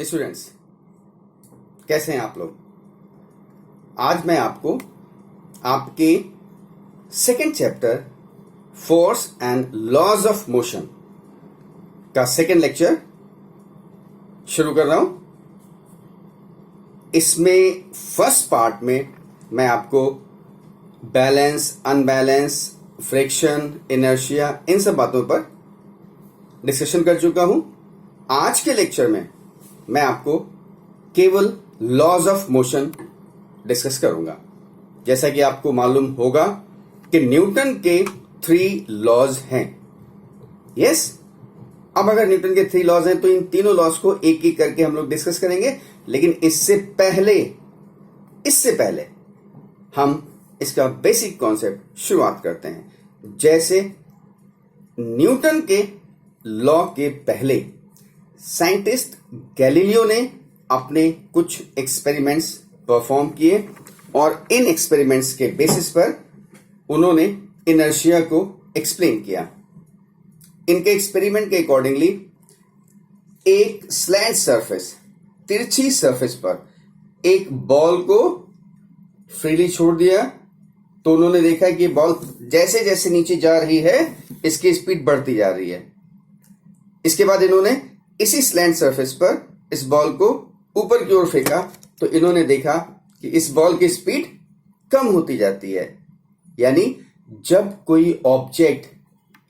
Students, कैसे हैं आप लोग। आज मैं आपको आपके second chapter force and laws of motion का सेकेंड लेक्चर शुरू कर रहा हूं। इसमें फर्स्ट पार्ट में मैं आपको बैलेंस, अनबैलेंस, फ्रिक्शन, इनर्शिया, इन सब बातों पर डिस्कशन कर चुका हूं। आज के लेक्चर में मैं आपको केवल लॉज ऑफ मोशन डिस्कस करूंगा। जैसा कि आपको मालूम होगा कि न्यूटन के 3 लॉज हैं। यस, अब अगर न्यूटन के 3 लॉज हैं तो इन तीनों लॉज को एक एक करके हम लोग डिस्कस करेंगे। लेकिन इससे पहले हम इसका बेसिक कॉन्सेप्ट शुरुआत करते हैं। जैसे न्यूटन के लॉ के पहले साइंटिस्ट गैलीलियो ने अपने कुछ एक्सपेरिमेंट्स परफॉर्म किए और इन एक्सपेरिमेंट्स के बेसिस पर उन्होंने इनर्शिया को एक्सप्लेन किया। इनके एक्सपेरिमेंट के अकॉर्डिंगली एक स्लैंट सरफेस, तिरछी सरफेस पर एक बॉल को फ्रीली छोड़ दिया तो उन्होंने देखा कि बॉल जैसे जैसे नीचे जा रही है इसकी स्पीड बढ़ती जा रही है। इसके बाद इन्होंने इसी स्लैंट सरफेस पर इस बॉल को ऊपर की ओर फेंका तो इन्होंने देखा कि इस बॉल की स्पीड कम होती जाती है। यानी जब कोई ऑब्जेक्ट,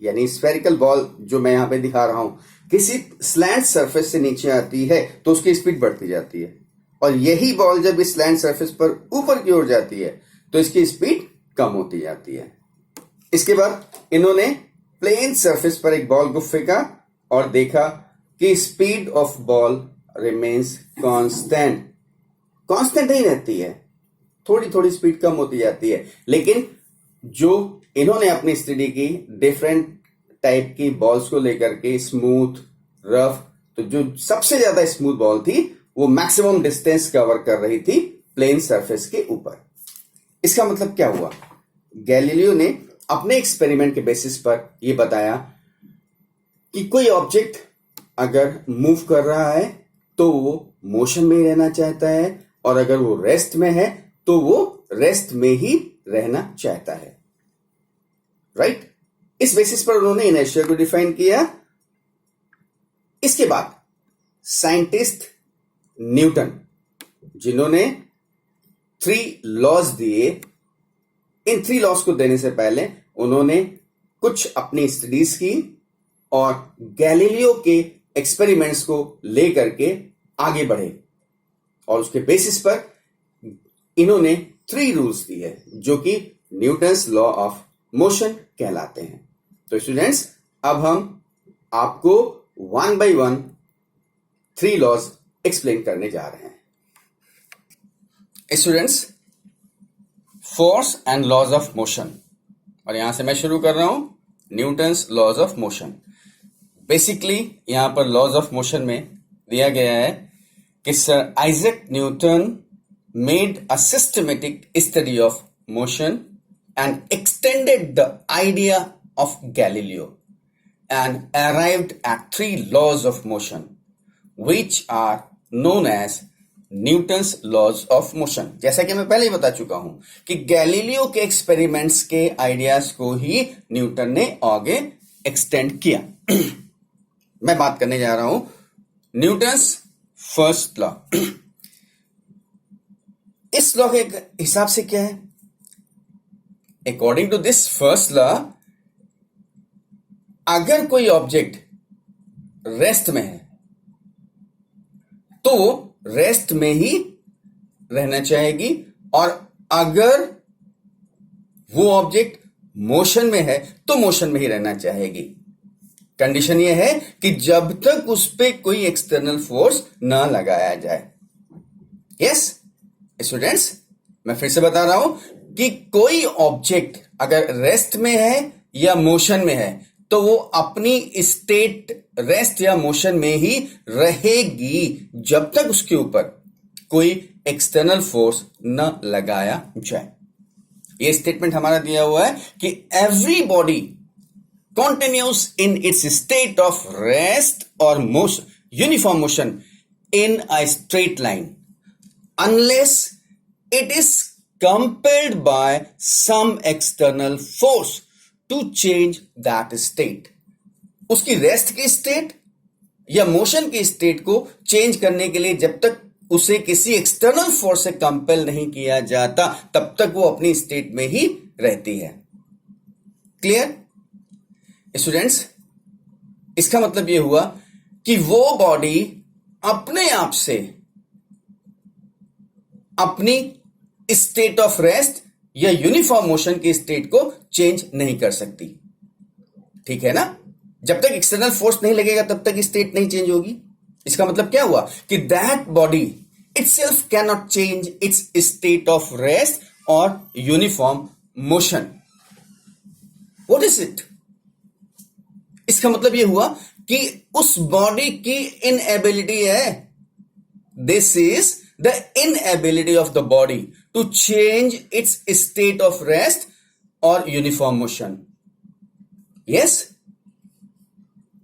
यानी स्फेरिकल बॉल जो मैं यहां पे दिखा रहा हूं, किसी स्लैंट सरफेस से नीचे आती है तो उसकी स्पीड बढ़ती जाती है, और यही बॉल जब इस स्लैंट सरफेस पर ऊपर की ओर जाती है तो इसकी स्पीड कम होती जाती है। इसके बाद इन्होंने प्लेन सरफेस पर एक बॉल को फेंका और देखा कि speed of ball remains constant ही रहती है, थोड़ी थोड़ी स्पीड कम होती जाती है। लेकिन जो इन्होंने अपनी स्टडी की डिफरेंट टाइप की बॉल्स को लेकर के, स्मूथ, रफ, तो जो सबसे ज्यादा स्मूथ बॉल थी वो मैक्सिमम डिस्टेंस कवर कर रही थी प्लेन सरफेस के ऊपर। इसका मतलब क्या हुआ? गैलीलियो ने अपने एक्सपेरिमेंट के बेसिस पर यह बताया कि कोई ऑब्जेक्ट अगर मूव कर रहा है तो वो मोशन में ही रहना चाहता है, और अगर वो रेस्ट में है तो वो रेस्ट में ही रहना चाहता है। राइट? इस बेसिस पर उन्होंने इनर्शिया को डिफाइन किया। इसके बाद साइंटिस्ट न्यूटन, जिन्होंने 3 लॉज दिए, इन 3 लॉज को देने से पहले उन्होंने कुछ अपनी स्टडीज की और गैलीलियो के एक्सपेरिमेंट्स को लेकर के आगे बढ़े, और उसके बेसिस पर इन्होंने 3 रूल्स दिए जो कि न्यूटन्स लॉ ऑफ मोशन कहलाते हैं। तो स्टूडेंट्स, अब हम आपको 1 by 1 3 लॉज एक्सप्लेन करने जा रहे हैं। Students, force and laws of motion, और यहां से मैं शुरू कर रहा हूं Newton's laws of motion. Basically यहां पर लॉज ऑफ मोशन में दिया गया है कि sir Isaac Newton made a systematic study of motion and extended the idea of Galileo and arrived at 3 laws of motion which are known as Newton's laws of motion. जैसा कि मैं पहले ही बता चुका हूं कि गैलीलियो के एक्सपेरिमेंट्स के आइडियाज को ही न्यूटन ने आगे एक्सटेंड किया। मैं बात करने जा रहा हूं न्यूटन्स फर्स्ट लॉ। इस लॉ के हिसाब से क्या है? According to this first law, अगर कोई ऑब्जेक्ट रेस्ट में है तो रेस्ट में ही रहना चाहेगी, और अगर वो ऑब्जेक्ट मोशन में है तो मोशन में ही रहना चाहेगी। कंडीशन यह है कि जब तक उस पर कोई एक्सटर्नल फोर्स ना लगाया जाए। यस स्टूडेंट्स, मैं फिर से बता रहा हूं कि कोई ऑब्जेक्ट अगर रेस्ट में है या मोशन में है तो वो अपनी स्टेट रेस्ट या मोशन में ही रहेगी जब तक उसके ऊपर कोई एक्सटर्नल फोर्स न लगाया जाए। ये स्टेटमेंट हमारा दिया हुआ है कि every body continues in its state of rest or motion, uniform motion in a straight line unless it is compelled by some external force to change that state. उसकी रेस्ट की स्टेट या motion की state को change करने के लिए जब तक उसे किसी एक्सटर्नल फोर्स से कंपेल नहीं किया जाता तब तक वो अपनी स्टेट में ही रहती है. Clear students? इसका मतलब यह हुआ कि वो बॉडी अपने आप से अपनी स्टेट ऑफ रेस्ट या यूनिफॉर्म मोशन की स्टेट को चेंज नहीं कर सकती. ठीक है ना? जब तक एक्सटर्नल फोर्स नहीं लगेगा तब तक स्टेट नहीं चेंज होगी. इसका मतलब क्या हुआ कि that body itself can not change its state of rest और uniform motion. What is it? इसका मतलब यह हुआ कि उस बॉडी की इनएबिलिटी है. This is the inability of the body to change its state of rest और यूनिफॉर्म मोशन. यस?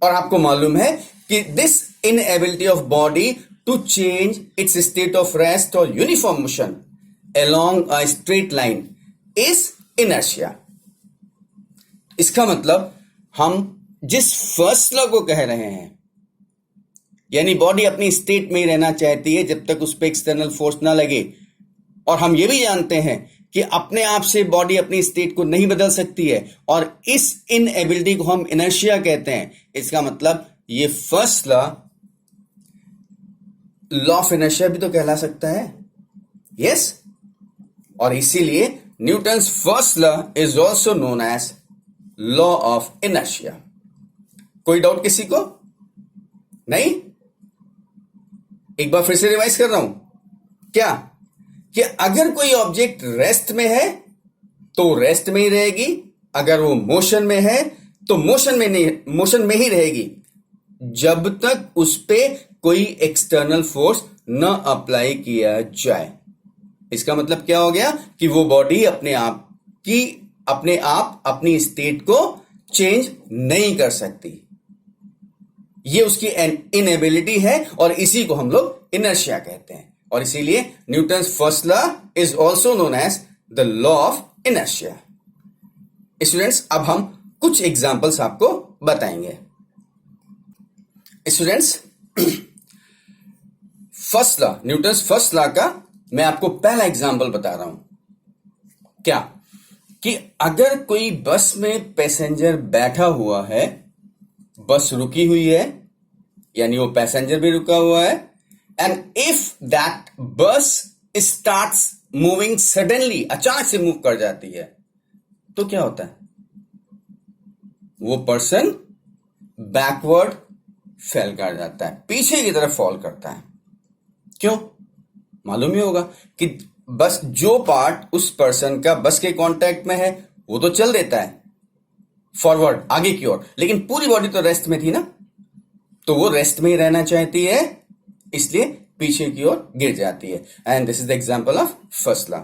और आपको मालूम है कि this inability of body to change its state of rest और uniform motion along a straight line is inertia. इसका मतलब हम जिस फर्स्ट लॉ को कह रहे हैं, यानी बॉडी अपनी स्टेट में ही रहना चाहती है जब तक उस पर एक्सटर्नल फोर्स ना लगे, और हम ये भी जानते हैं कि अपने आप से बॉडी अपनी स्टेट को नहीं बदल सकती है, और इस इनएबिलिटी को हम इनर्शिया कहते हैं. इसका मतलब ये फर्स्ट लॉ ऑफ इनर्शिया भी तो कहला सकता है. यस? और इसीलिए Newton's first law is also known as law of inertia. कोई डाउट किसी को? नहीं? एक बार फिर से रिवाइज कर रहा हूं. क्या? कि अगर कोई ऑब्जेक्ट रेस्ट में है तो रेस्ट में ही रहेगी, अगर वो मोशन में है तो मोशन में ही रहेगी जब तक उस पे कोई एक्सटर्नल फोर्स न अप्लाई किया जाए. इसका मतलब क्या हो गया कि वो बॉडी अपने आप अपनी स्टेट को चेंज नहीं कर सकती. ये उसकी इनएबिलिटी है और इसी को हम लोग इनर्शिया कहते हैं. और इसीलिए Newton's first law is also known as the law of inertia. Students, अब हम कुछ एग्जाम्पल्स आपको बताएंगे. Students, first law, Newton's first law का मैं आपको पहला एग्जाम्पल बता रहा हूं. क्या? कि अगर कोई बस में पैसेंजर बैठा हुआ है, बस रुकी हुई है, यानी वो पैसेंजर भी रुका हुआ है, एंड इफ दैट बस स्टार्ट्स मूविंग सडनली, अचानक से मूव कर जाती है, तो क्या होता है? वो पर्सन बैकवर्ड फेल कर जाता है, पीछे की तरफ फॉल करता है. क्यों? मालूम ही होगा कि बस जो पार्ट उस पर्सन का बस के कांटेक्ट में है वो तो चल देता है फॉरवर्ड, आगे की ओर, लेकिन पूरी बॉडी तो रेस्ट में थी ना, तो वो रेस्ट में ही रहना चाहती है, इसलिए पीछे की ओर गिर जाती है. And this is the example of first law.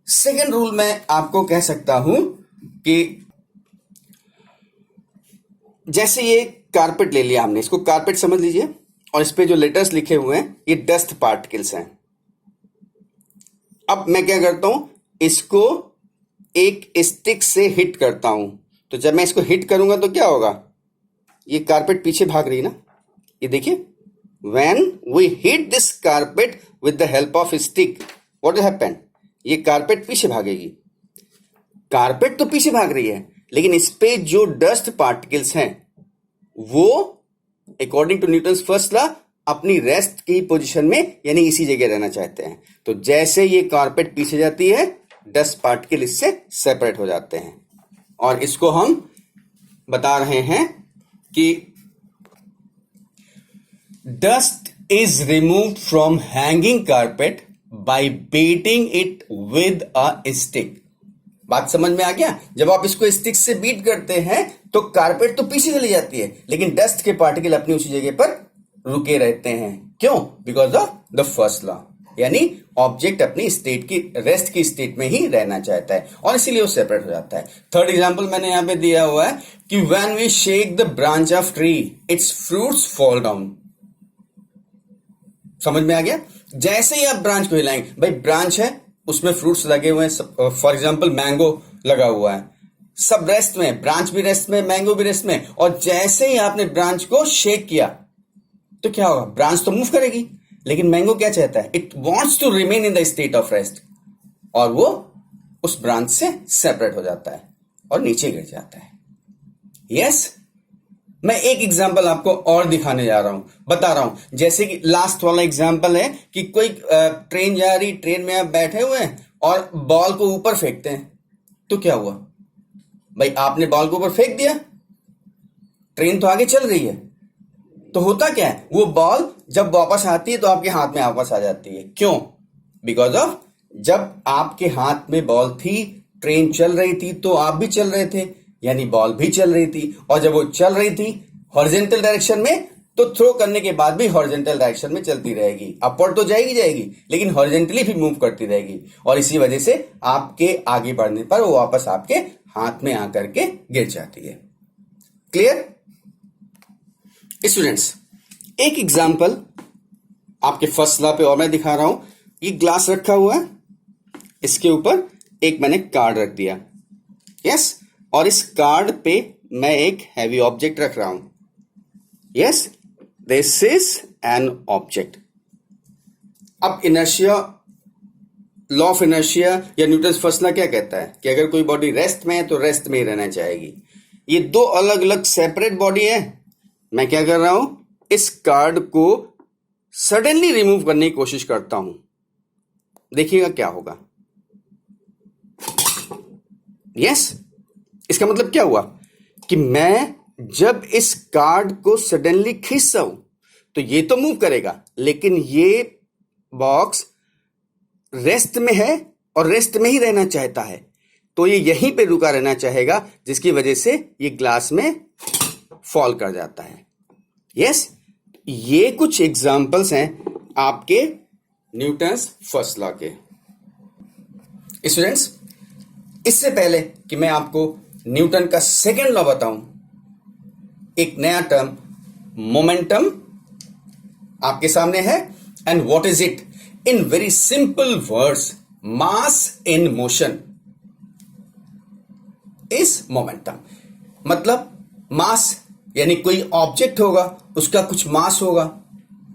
Second rule मैं आपको कह सकता हूं कि जैसे ये कारपेट ले लिया हमने, इसको कारपेट समझ लीजिए, और इस पे जो लेटर्स लिखे हुए हैं ये डस्ट पार्टिकल्स हैं. अब मैं क्या करता हूं, इसको एक स्टिक से हिट करता हूं, तो जब मैं इसको हिट करूंगा तो क्या होगा? ये कारपेट पीछे भाग रही है ना, ये देखिए. When we hit this carpet with the help of a stick, what will happen? ये कारपेट पीछे भागेगी. कारपेट तो पीछे भाग रही है, लेकिन इस पे जो डस्ट पार्टिकल्स हैं वो according to Newton's first law अपनी रेस्ट की पोजीशन में, यानी इसी जगह रहना चाहते हैं. तो जैसे ये कारपेट पीछे जाती है, डस्ट पार्टिकल इससे सेपरेट हो जाते हैं. और इसको हम बता रहे हैं कि dust is removed from hanging carpet by beating it with a stick. बात समझ में आ गया? जब आप इसको स्टिक से बीट करते हैं तो कारपेट तो पीछे चली जाती है, लेकिन डस्ट के पार्टिकल अपनी उसी जगह पर रुके रहते हैं. क्यों? Because of the first law, यानी ऑब्जेक्ट अपनी स्टेट की, रेस्ट की स्टेट में ही रहना चाहता है और इसीलिए वो सेपरेट हो जाता है. थर्ड एग्जांपल मैंने यहां पे दिया हुआ है कि when we shake the branch of tree, its fruits fall down. समझ में आ गया? जैसे ही आप ब्रांच को हिलाएंगे, भाई ब्रांच है, उसमें फ्रूट्स लगे हुए हैं, फॉर एग्जांपल मैंगो लगा हुआ है, सब रेस्ट में, ब्रांच भी रेस्ट में, मैंगो भी रेस्ट में, और जैसे ही आपने ब्रांच को शेक किया तो क्या होगा? ब्रांच तो मूव करेगी, लेकिन मैंगो क्या चाहता है? It wants to remain in the state of rest, और वो उस ब्रांच से सेपरेट हो जाता है और नीचे गिर जाता है। यस, मैं एक एग्जांपल आपको और दिखाने जा रहा हूं, बता रहा हूं। जैसे कि लास्ट वाला एग्जांपल है कि कोई ट्रेन जा रही, ट्रेन में आप बैठे हुए हैं और बॉल को ऊपर फेंकते हैं, तो क्या हुआ? भाई आपने बॉल को ऊपर फेंक दिया, ट्रेन तो आगे चल रही है, तो होता क्या है? वो बॉल जब वापस आती है तो आपके हाथ में वापस आ जाती है। क्यों? बिकॉज ऑफ जब आपके हाथ में बॉल थी, ट्रेन चल रही थी, तो आप भी चल रहे थे, यानी बॉल भी चल रही थी, और जब वो चल रही थी हॉरिजॉन्टल डायरेक्शन में, तो थ्रो करने के बाद भी हॉरिजॉन्टल डायरेक्शन में चलती रहेगी। अपवर्ड तो जाएगी, लेकिन हॉरिजॉन्टली भी मूव करती रहेगी, और इसी वजह से आपके आगे बढ़ने पर वो वापस आपके हाथ में आकर के गिर जाती है। Clear students? एक एग्जांपल आपके फर्स्ट लॉ पे और मैं दिखा रहा हूं। ये ग्लास रखा हुआ है, इसके ऊपर एक मैंने कार्ड रख दिया, यस, और इस कार्ड पे मैं एक हैवी ऑब्जेक्ट रख रहा हूं, yes, this is an object. अब इनर्शिया, लॉ ऑफ इनर्शिया या न्यूटन्स फर्स्ट लॉ क्या कहता है कि अगर कोई बॉडी रेस्ट में है तो रेस्ट में ही रहना चाहेगी। ये दो अलग अलग सेपरेट बॉडी है। मैं क्या कर रहा हूं? इस कार्ड को सडनली रिमूव करने की कोशिश करता हूं, देखिएगा क्या होगा। यस, इसका मतलब क्या हुआ कि मैं जब इस कार्ड को सडनली खींचता हूं तो ये तो मूव करेगा, लेकिन ये बॉक्स रेस्ट में है और रेस्ट में ही रहना चाहता है, तो ये यहीं पे रुका रहना चाहेगा, जिसकी वजह से ये ग्लास में फॉल कर जाता है। यस, ये कुछ एग्जाम्पल्स हैं आपके न्यूटन्स फर्स्ट लॉ के। स्टूडेंट्स, इससे पहले कि मैं आपको न्यूटन का सेकेंड लॉ बताऊं, एक नया टर्म मोमेंटम आपके सामने है। And what is it? In very simple words, mass in motion is momentum. मतलब मास यानी कोई ऑब्जेक्ट होगा, उसका कुछ मास होगा,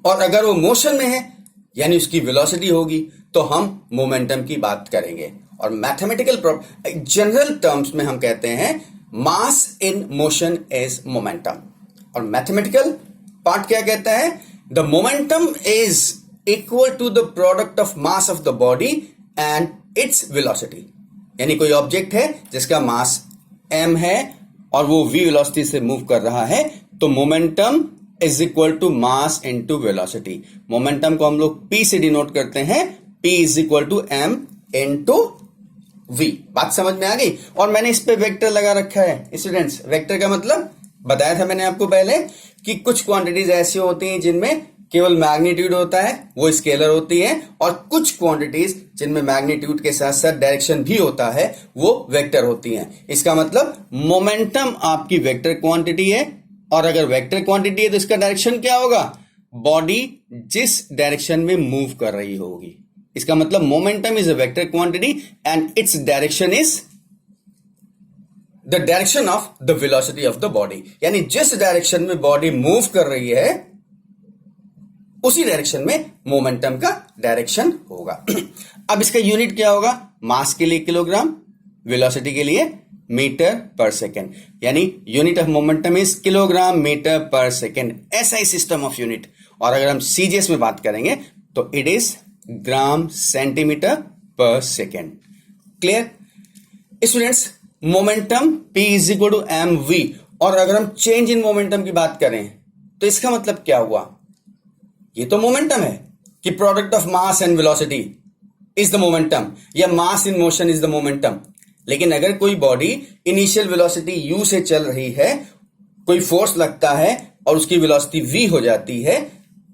और अगर वो मोशन में है यानी उसकी वेलोसिटी होगी, तो हम मोमेंटम की बात करेंगे। और मैथमेटिकल जनरल टर्म्स में हम कहते हैं mass in motion is momentum. और मैथमेटिकल पार्ट क्या कहता है? The momentum is equal to the product of mass of the body and its velocity. यानी कोई ऑब्जेक्ट है जिसका मास m है और वो v वेलोसिटी से मूव कर रहा है, तो momentum is equal to mass into velocity. Momentum को हम लोग p से डिनोट करते हैं, p is equal to m into v। बात समझ में आ गई? और मैंने इस पे वेक्टर लगा रखा है स्टूडेंट्स। वेक्टर का मतलब बताया था मैंने आपको पहले कि कुछ क्वांटिटीज ऐसी होती हैं जिनमें केवल मैग्नीट्यूड होता है, वो स्केलर होती है, और कुछ क्वांटिटीज जिनमें मैग्नीट्यूड के साथ साथ डायरेक्शन भी होता है, वो वेक्टर होती हैं। इसका मतलब मोमेंटम आपकी वेक्टर क्वांटिटी है, और अगर वेक्टर क्वांटिटी है तो इसका डायरेक्शन क्या होगा? बॉडी जिस डायरेक्शन में मूव कर रही होगी। इसका मतलब momentum is a vector quantity and its direction is the direction of the velocity of the body. यानी जिस डायरेक्शन में बॉडी मूव कर रही है उसी डायरेक्शन में मोमेंटम का डायरेक्शन होगा। अब इसका यूनिट क्या होगा? मास के लिए किलोग्राम, वेलोसिटी के लिए मीटर पर सेकेंड। यानी unit of momentum is kilogram metre per second. ऐसा ही सिस्टम ऑफ यूनिट। और अगर हम सीजीएस में बात करेंगे तो it is gram centimetre per second. Clear students? Momentum P is equal to M V. और अगर हम चेंज इन मोमेंटम की बात करें तो इसका मतलब क्या हुआ? ये तो मोमेंटम है कि product of mass and velocity is the momentum, या mass in motion is the momentum. लेकिन अगर कोई बॉडी इनिशियल वेलोसिटी u से चल रही है, कोई फोर्स लगता है और उसकी वेलोसिटी v हो जाती है,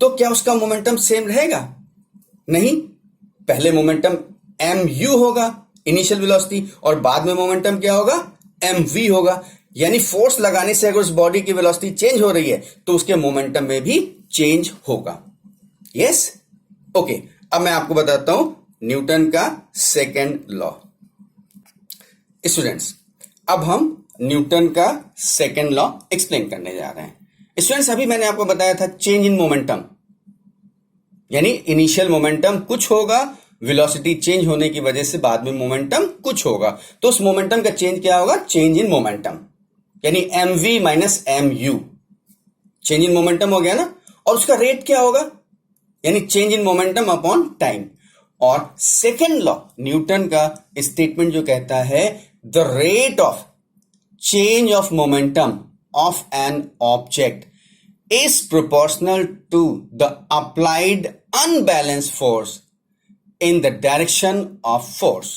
तो क्या उसका मोमेंटम सेम रहेगा? नहीं, पहले मोमेंटम mu होगा इनिशियल वेलोसिटी, और बाद में मोमेंटम क्या होगा? mv होगा। यानी फोर्स लगाने से अगर उस बॉडी की वेलोसिटी चेंज हो रही है तो उसके मोमेंटम में भी चेंज होगा। यस, ओके, अब मैं आपको बताता हूं न्यूटन का सेकेंड लॉ। स्टूडेंट्स, अब हम न्यूटन का सेकेंड लॉ एक्सप्लेन करने जा रहे हैं। स्टूडेंट्स, अभी मैंने आपको बताया था चेंज इन मोमेंटम, यानी इनिशियल मोमेंटम कुछ होगा, वेलोसिटी चेंज होने की वजह से बाद में मोमेंटम कुछ होगा, तो उस मोमेंटम का चेंज क्या होगा? चेंज इन मोमेंटम, यानी mv minus mu, change in momentum हो गया ना। और उसका रेट क्या होगा? यानी change in momentum upon time. और सेकेंड लॉ न्यूटन का स्टेटमेंट जो कहता है the rate of change of momentum of an object is proportional to the applied unbalanced force in the direction of force।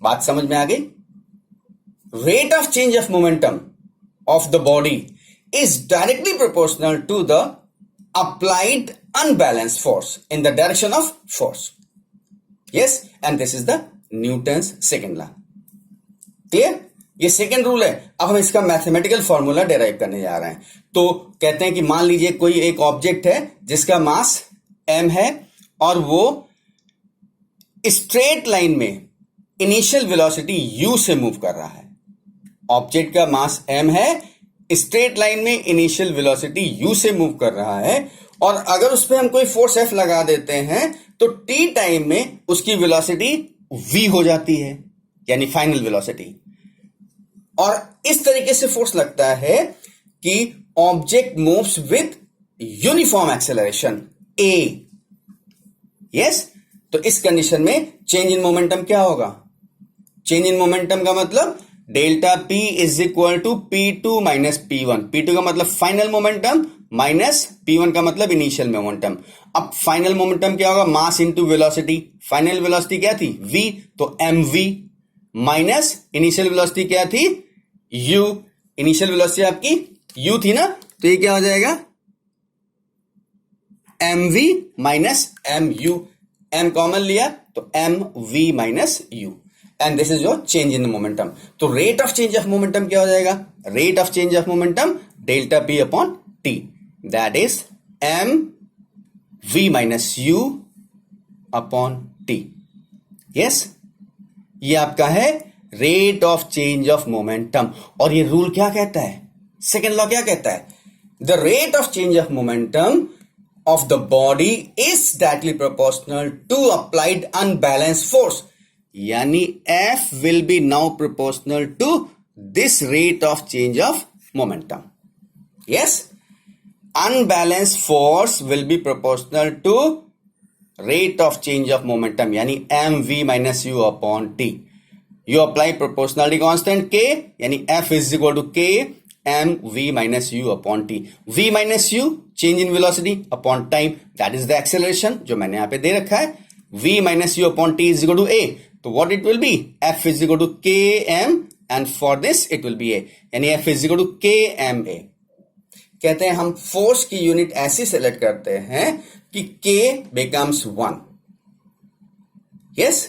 बात समझ में आ गई? Rate of change of momentum of the body is directly proportional to the applied unbalanced force in the direction of force। Yes, and this is the Newton's second law। Clear? ये second rule है। अब हम इसका mathematical formula derive करने जा रहे हैं। तो कहते हैं कि मान लीजिए कोई एक ऑब्जेक्ट है जिसका मास m है और वो स्ट्रेट लाइन में इनिशियल वेलोसिटी u से मूव कर रहा है। ऑब्जेक्ट का मास m है, स्ट्रेट लाइन में इनिशियल वेलोसिटी u से मूव कर रहा है, और अगर उस पर हम कोई फोर्स F लगा देते हैं तो t टाइम में उसकी वेलोसिटी v हो जाती है, यानी फाइनल वेलोसिटी। और इस तरीके से फोर्स लगता है कि object moves with uniform acceleration a। Yes, तो इस कंडीशन में चेंज इन मोमेंटम क्या होगा? चेंज इन मोमेंटम का मतलब delta p is equal to P2 minus P1। P2 का मतलब फाइनल मोमेंटम माइनस P1 का मतलब इनिशियल मोमेंटम। अब फाइनल मोमेंटम क्या होगा? Mass into velocity. Final velocity क्या थी? v, तो mv माइनस इनिशियल वेलोसिटी क्या थी? u। इनिशियल वेलोसिटी आपकी u थी ना, तो ये क्या हो जाएगा? mv minus mu। m common लिया तो mv minus u, and this is your change in momentum. तो rate of change of momentum क्या हो जाएगा? Rate of change of momentum delta p upon t, that is mv minus u upon t। Yes, ये आपका है rate of change of momentum. और ये rule क्या कहता है? सेकेंड लॉ क्या कहता है? The rate of change of momentum of the body is directly proportional to applied unbalanced force, yani F will be now proportional to this rate of change of momentum। Yes, unbalanced force will be proportional to rate of change of momentum, yani mv minus u upon t। You apply proportionality constant k, yani F is equal to k mv minus u upon t। v minus u change in velocity upon time, that is the acceleration जो मैंने यहाँ पे दे रखा है। v minus u upon t is equal to a, तो what it will be? F is equal to km, and for this it will be a, यानी F is equal to kma। कहते हैं हम फोर्स की unit ऐसी select करते हैं कि k becomes 1। yes,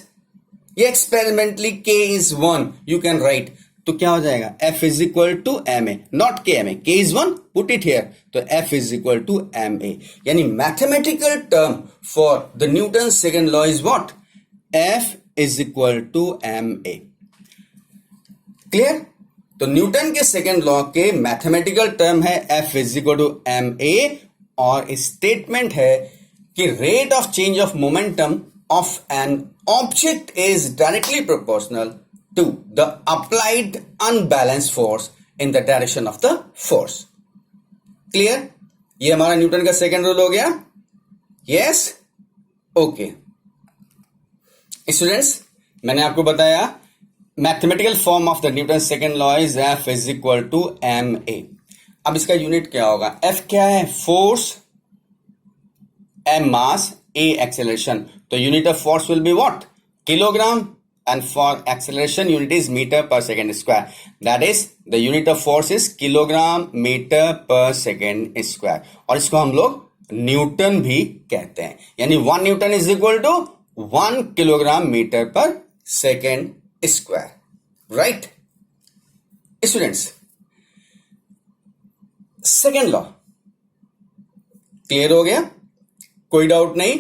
ये experimentally k is 1 you can write, तो क्या हो जाएगा? F is equal to ma, not kma। k is 1, put it here, तो F is equal to ma। यानी mathematical term for the Newton second law is what? F is equal to ma। Clear? तो Newton के second law के mathematical term है F is equal to ma, और statement है कि rate of change of momentum of an object is directly proportional to the applied unbalanced force in the direction of the force। Clear? ये हमारा Newton का second rule हो गया। Yes, okay students, मैंने आपको बताया mathematical form of the Newton second law is F is equal to ma। अब इसका यूनिट क्या होगा? F क्या है? Force, m mass, a acceleration, तो unit of force will be what? Kilogram, and for acceleration unit is meter per second square, that is the unit of force is kilogram meter per second square, और इसको हम लोग Newton भी कहते हैं, यानी 1 Newton is equal to 1 kilogram metre per second square. Right students, second law clear हो गया? कोई डाउट नहीं,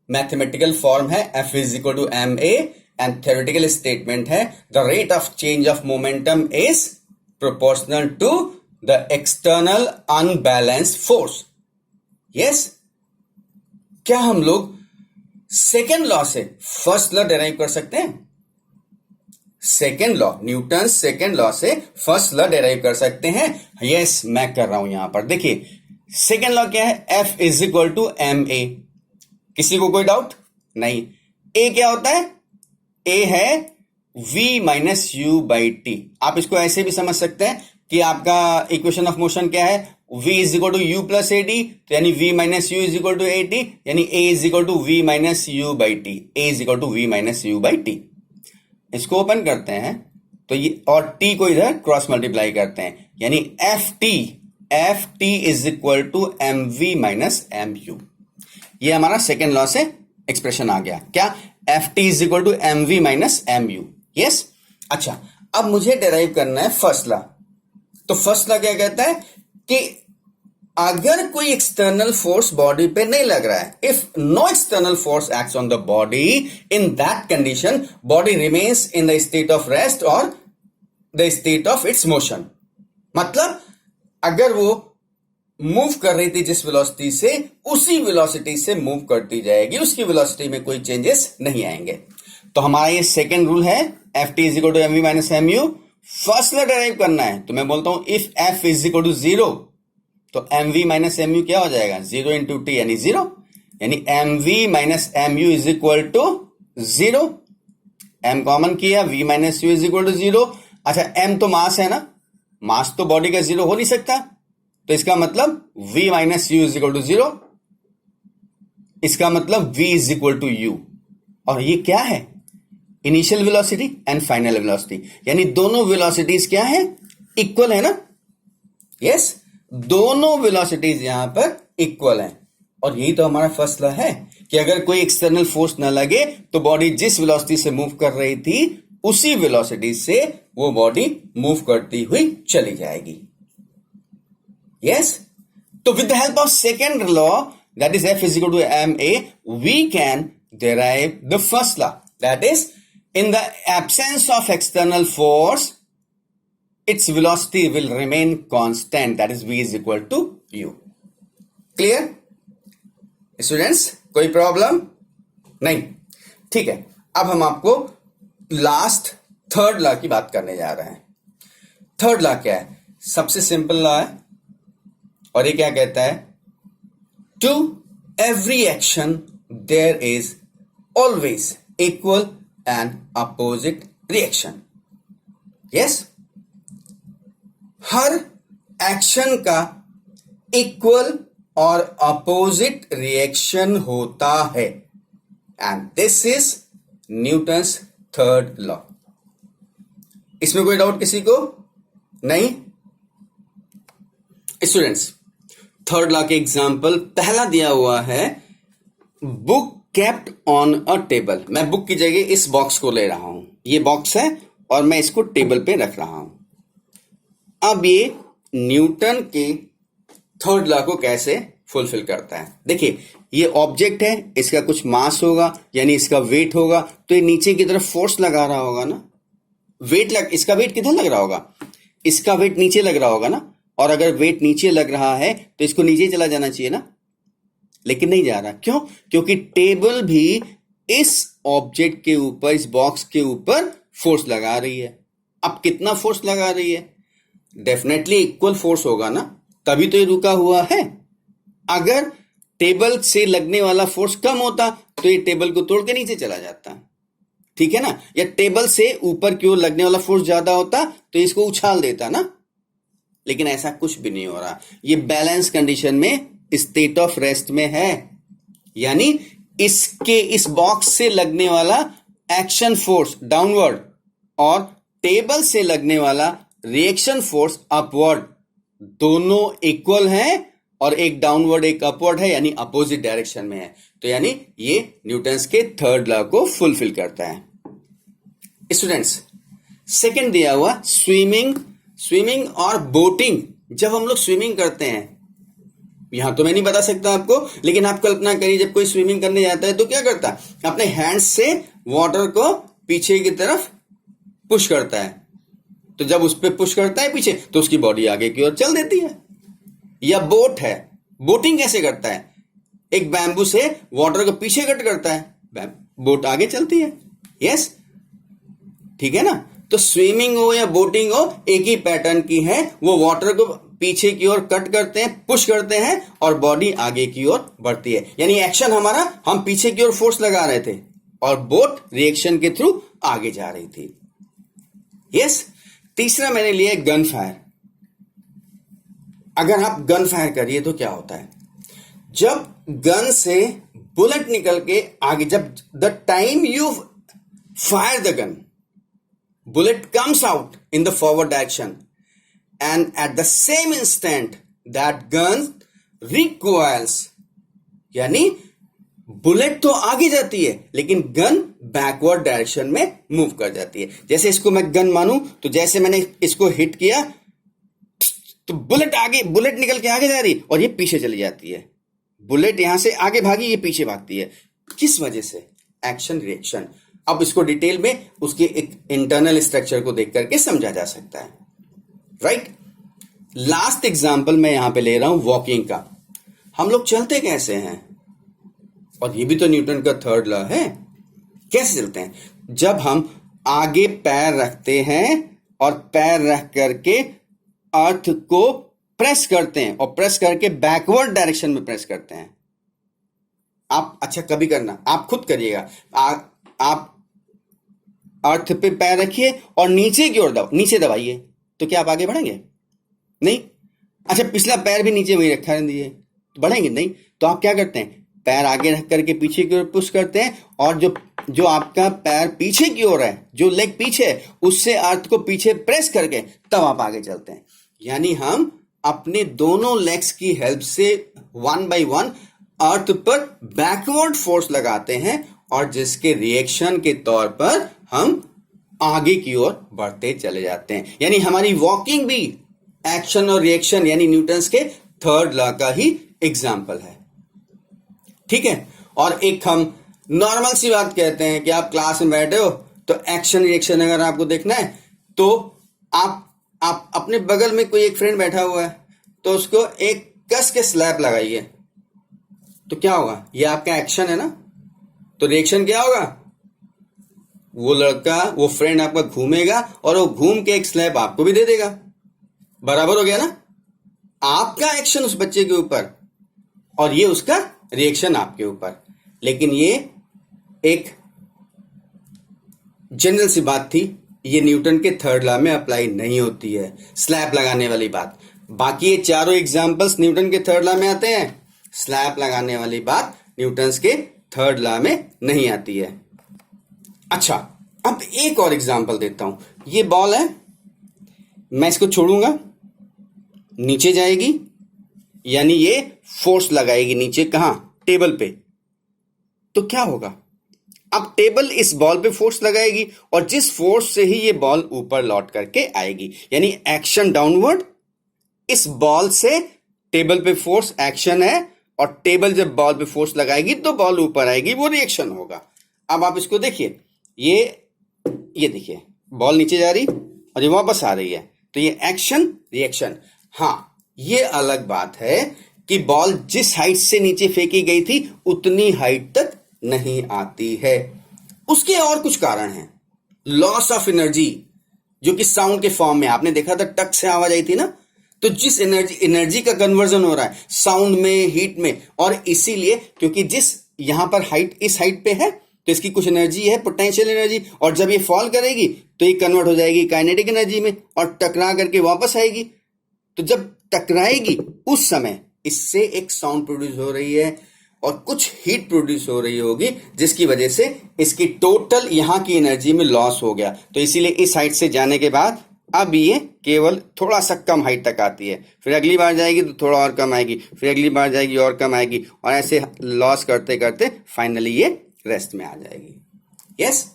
मैथमेटिकल फॉर्म है F is equal to ma and theoretical statement है the rate of change of momentum is proportional to the external unbalanced force. Yes, क्या हम लोग second law से फर्स्ट लॉ डेराइव कर सकते हैं? Second law, Newton second law से first law derive कर सकते हैं? यस, मैं कर रहा हूं यहां पर। देखिए सेकेंड लॉ क्या है? F is equal to ma। किसी को कोई डाउट नहीं? A क्या होता है? A है v minus U by T. आप इसको ऐसे भी समझ सकते हैं कि आपका इक्वेशन ऑफ मोशन क्या है? v is equal to U plus A D, तो यानी v minus U is equal to A T, यानी a is equal to v minus U by T. a is equal to v minus U by T. इसको open करते हैं तो ये, और t को इधर क्रॉस मल्टीप्लाई करते हैं, यानी F T is equal to M V minus M U. ये हमारा सेकेंड लॉ से एक्सप्रेशन आ गया। क्या? F T is equal to M V minus M U. Yes, अच्छा, अब मुझे डेराइव करना है फर्स्ट लॉ। तो फर्स्ट लॉ क्या कहता है कि अगर कोई एक्सटर्नल फोर्स बॉडी पे नहीं लग रहा है, if no external force acts on the body, in that condition body remains in the state of rest और the state of its motion. मतलब अगर वो मूव कर रही थी जिस वेलोसिटी से, उसी वेलोसिटी से मूव करती जाएगी, उसकी वेलोसिटी में कोई चेंजेस नहीं आएंगे। तो हमारा ये सेकेंड रूल है, F T is equal to M V minus M U. First law derive करना है तो मैं बोलता हूं if F is equal to zero, तो M V minus M U क्या हो जाएगा? जीरो इंटू टी यानी जीरो, यानी M V minus M U is equal to zero. M common किया, V minus U is equal to zero. अच्छा, M तो मास है ना, मास तो बॉडी का जीरो हो नहीं सकता, तो इसका मतलब v minus U is equal to zero, इसका मतलब v is equal to U. और ये क्या है? Initial velocity and final velocity, यानी दोनों वेलोसिटीज क्या है? इक्वल है ना। यस, दोनों वेलोसिटीज यहां पर इक्वल हैं। और यही तो हमारा फर्स्ट लॉ है कि अगर कोई एक्सटर्नल फोर्स ना लगे तो बॉडी जिस वेलोसिटी से मूव कर रही थी, उसी वेलोसिटी से वो बॉडी मूव करती हुई चली जाएगी। Yes? So with the help of second law, that is F is equal to ma, we can derive the first law. That is, in the absence of external force, its velocity will remain constant. That is, v is equal to u. Clear? Students, कोई problem नहीं? ठीक है, अब हम आपको last third law की बात करने जा रहे हैं। थर्ड लॉ क्या है? सबसे सिंपल लॉ है, और ये क्या कहता है? To every action there is always equal and opposite reaction. Yes, हर एक्शन का इक्वल और अपोजिट रिएक्शन होता है, and this is Newton's third law. इसमें कोई डाउट किसी को नहीं? स्टूडेंट्स, थर्ड लॉ के एग्जाम्पल पहला दिया हुआ है, book kept on a table. मैं बुक की जगह इस बॉक्स को ले रहा हूं, ये बॉक्स है और मैं इसको टेबल पे रख रहा हूं। अब ये न्यूटन के थर्ड लॉ को कैसे फुलफिल करता है? देखिए, ये ऑब्जेक्ट है, इसका कुछ मास होगा, यानी इसका वेट होगा, तो ये नीचे की तरफ फोर्स लगा रहा होगा ना। इसका वेट किधर लग रहा होगा? इसका वेट नीचे लग रहा होगा ना। और अगर वेट नीचे लग रहा है तो इसको नीचे चला जाना चाहिए ना, लेकिन नहीं जा रहा। क्यों? क्योंकि टेबल भी इस ऑब्जेक्ट के ऊपर, इस बॉक्स के ऊपर फोर्स लगा रही है। अब कितना फोर्स लगा रही है? डेफिनेटली इक्वल फोर्स होगा ना, तभी तो ये रुका हुआ है। अगर टेबल से लगने वाला फोर्स कम होता तो ये टेबल को तोड़ के नीचे चला जाता, ठीक है ना। या टेबल से ऊपर की ओर लगने वाला फोर्स ज्यादा होता तो इसको उछाल देता ना, लेकिन ऐसा कुछ भी नहीं हो रहा। ये बैलेंस कंडीशन में स्टेट ऑफ रेस्ट में है, यानी इस बॉक्स से लगने वाला एक्शन फोर्स डाउनवर्ड और टेबल से लगने वाला रिएक्शन फोर्स अपवर्ड, दोनों इक्वल हैं और एक डाउनवर्ड एक अपवर्ड है, यानी अपोजिट डायरेक्शन में है। तो यानी ये न्यूटन्स के थर्ड लॉ को फुलफिल करता है। स्टूडेंट्स, सेकंड दिया हुआ स्विमिंग और बोटिंग। जब हम लोग स्विमिंग करते हैं यहां तो मैं नहीं बता सकता आपको, लेकिन आप कल्पना करिए जब कोई स्विमिंग करने जाता है तो क्या करता है, अपने हैंड्स से वाटर को पीछे की तरफ पुश करता है। तो जब उस पर पुश करता है पीछे, तो उसकी बॉडी आगे की ओर चल देती है। या बोट है, बोटिंग कैसे करता है, एक बैम्बू से वाटर को पीछे कट करता है, बोट आगे चलती है। यस, ठीक है ना। तो स्विमिंग हो या बोटिंग हो, एक ही पैटर्न की है, वो वाटर को पीछे की ओर कट करते हैं, पुश करते हैं और बॉडी आगे की ओर बढ़ती है। यानी एक्शन हमारा, हम पीछे की ओर फोर्स लगा रहे थे और बोट रिएक्शन के थ्रू आगे जा रही थी। यस। तीसरा मैंने लिया गन फायर। अगर आप गन फायर करिए तो क्या होता है, जब गन से बुलेट निकल के आगे, जब the time you fire the gun, bullet comes out in the forward direction and at the same instant that gun recoils, यानी बुलेट तो आगे जाती है लेकिन गन बैकवर्ड डायरेक्शन में मूव कर जाती है। जैसे इसको मैं गन मानूं तो जैसे मैंने इसको हिट किया तो बुलेट निकल के आगे जा रही और ये पीछे चली जाती है। बुलेट यहां से आगे भागी, ये पीछे भागती है। किस वजह से? Action reaction. अब इसको डिटेल में उसके एक इंटरनल स्ट्रक्चर को देख करके समझा जा सकता है, राइट। लास्ट एग्जांपल मैं यहां पे ले रहा हूं वॉकिंग का। हम लोग चलते कैसे हैं, और ये भी तो न्यूटन का थर्ड लॉ है। कैसे चलते हैं? जब हम आगे पैर रखते हैं और पैर रख करके अर्थ को प्रेस करते हैं और प्रेस करके बैकवर्ड डायरेक्शन में प्रेस करते हैं। आप अच्छा कभी करना, आप खुद करिएगा। आप अर्थ पे पैर रखिए और नीचे की ओर नीचे दबाइए, तो क्या आप आगे बढ़ेंगे? नहीं। अच्छा, पिछला पैर भी नीचे वही रखा दीजिए, तो बढ़ेंगे नहीं। तो आप क्या करते हैं, पैर आगे रख करके पीछे की ओर पुश करते हैं और जो आपका पैर पीछे की ओर है, जो लेग पीछे है, उससे अर्थ को पीछे प्रेस करके तब आप आगे चलते हैं। यानी हम अपने दोनों लेग्स की हेल्प से वन बाय वन अर्थ पर बैकवर्ड फोर्स लगाते हैं और जिसके रिएक्शन के तौर पर हम आगे की ओर बढ़ते चले जाते हैं। यानी हमारी वॉकिंग भी एक्शन और रिएक्शन यानी न्यूटन्स के थर्ड लॉ का ही एग्जाम्पल है, ठीक है। और एक हम नॉर्मल सी बात कहते हैं कि आप क्लास में बैठे हो तो एक्शन रिएक्शन अगर आपको देखना है तो आप अपने बगल में कोई एक फ्रेंड बैठा हुआ है तो उसको एक कस के स्लैप लगाइए, तो क्या होगा? ये आपका एक्शन है ना। तो रिएक्शन क्या होगा? वो लड़का, वो फ्रेंड आपका घूमेगा और वो घूम के एक स्लैप आपको भी दे देगा। बराबर हो गया ना। आपका एक्शन उस बच्चे के ऊपर और ये उसका रिएक्शन आपके ऊपर। लेकिन ये एक जनरल सी बात थी, ये न्यूटन के थर्ड लॉ में अप्लाई नहीं होती है, स्लैप लगाने वाली बात। बाकी ये चारों एग्जांपल्स न्यूटन के थर्ड लॉ में आते हैं, स्लैप लगाने वाली बात न्यूटन्स के थर्ड लॉ में नहीं आती है। अच्छा, अब एक और एग्जांपल देता हूं। ये बॉल है, मैं इसको छोड़ूंगा, नीचे जाएगी, यानी ये फोर्स लगाएगी नीचे। कहां? टेबल पे। तो क्या होगा? अब टेबल इस बॉल पे फोर्स लगाएगी और जिस फोर्स से ही ये बॉल ऊपर लौट करके आएगी, यानी एक्शन डाउनवर्ड। इस बॉल से टेबल पे फोर्स एक्शन है और टेबल जब बॉल पे फोर्स लगाएगी तो बॉल ऊपर आएगी, वो रिएक्शन होगा। अब आप इसको देखिए, ये देखिए, बॉल नीचे जा रही और ये वापस आ रही है, तो ये एक्शन रिएक्शन। हाँ, ये अलग बात है कि बॉल जिस हाइट से नीचे फेंकी गई थी उतनी हाइट तक नहीं आती है। उसके और कुछ कारण हैं। लॉस ऑफ एनर्जी, जो कि साउंड के फॉर्म में आपने देखा था, टक से आवाज आई थी ना, तो जिस एनर्जी का कन्वर्जन हो रहा है साउंड में, हीट में, और इसीलिए क्योंकि जिस यहां पर हाइट इस हाइट पे है तो इसकी कुछ एनर्जी है, पोटेंशियल एनर्जी, और जब ये फॉल करेगी तो ये कन्वर्ट हो जाएगी काइनेटिक एनर्जी में और टकरा करके वापस आएगी। तो जब टकराएगी उस समय इससे एक साउंड प्रोड्यूस हो रही है और कुछ हीट प्रोड्यूस हो रही होगी, जिसकी वजह से इसकी टोटल यहां की एनर्जी में लॉस हो गया। तो इसीलिए इस हाइट से जाने के बाद अब ये केवल थोड़ा सा कम हाइट तक आती है, फिर अगली बार जाएगी तो थोड़ा और कम आएगी, फिर अगली बार जाएगी और कम आएगी, और ऐसे लॉस करते करते फाइनली ये रेस्ट में आ जाएगी। यस,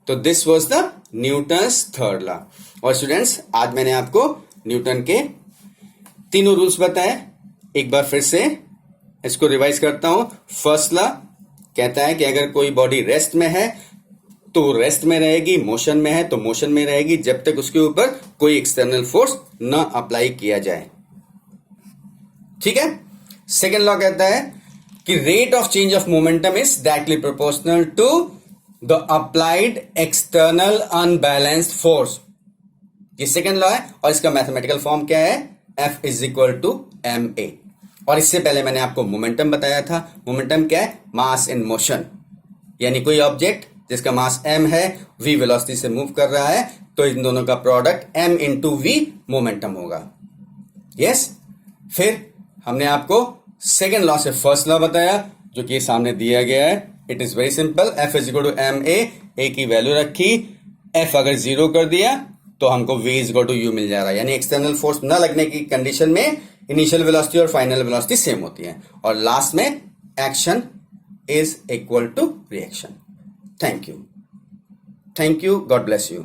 तो this was the Newton's third law. और स्टूडेंट्स, आज मैंने आपको न्यूटन के तीनों रूल्स बताए, एक बार फिर से इसको रिवाइज करता हूं। फर्स्ट लॉ कहता है कि अगर कोई बॉडी रेस्ट में है तो रेस्ट में रहेगी, मोशन में है तो मोशन में रहेगी, जब तक उसके ऊपर कोई एक्सटर्नल फोर्स ना अप्लाई किया जाए। ठीक है। सेकेंड लॉ कहता है कि rate of change of momentum is directly proportional to the applied external unbalanced force. ये सेकेंड लॉ है और इसका मैथमेटिकल फॉर्म क्या है? F is equal to ma। और इससे पहले मैंने आपको मोमेंटम बताया था। मोमेंटम क्या है? मास इन मोशन, यानी कोई ऑब्जेक्ट जिसका मास m है, v वेलोसिटी से मूव कर रहा है, तो इन दोनों का product m into v momentum होगा। यस। फिर हमने आपको सेकेंड लॉ से फर्स्ट लॉ बताया, जो कि सामने दिया गया है। It is very simple. F is equal to ma, a की वैल्यू रखी, F अगर 0 कर दिया तो हमको v is equal to u मिल जा रहा है, यानी एक्सटर्नल फोर्स न लगने की कंडीशन में इनिशियल वेलोसिटी और फाइनल वेलोसिटी सेम होती है, और लास्ट में action is equal to reaction. Thank you, God bless you.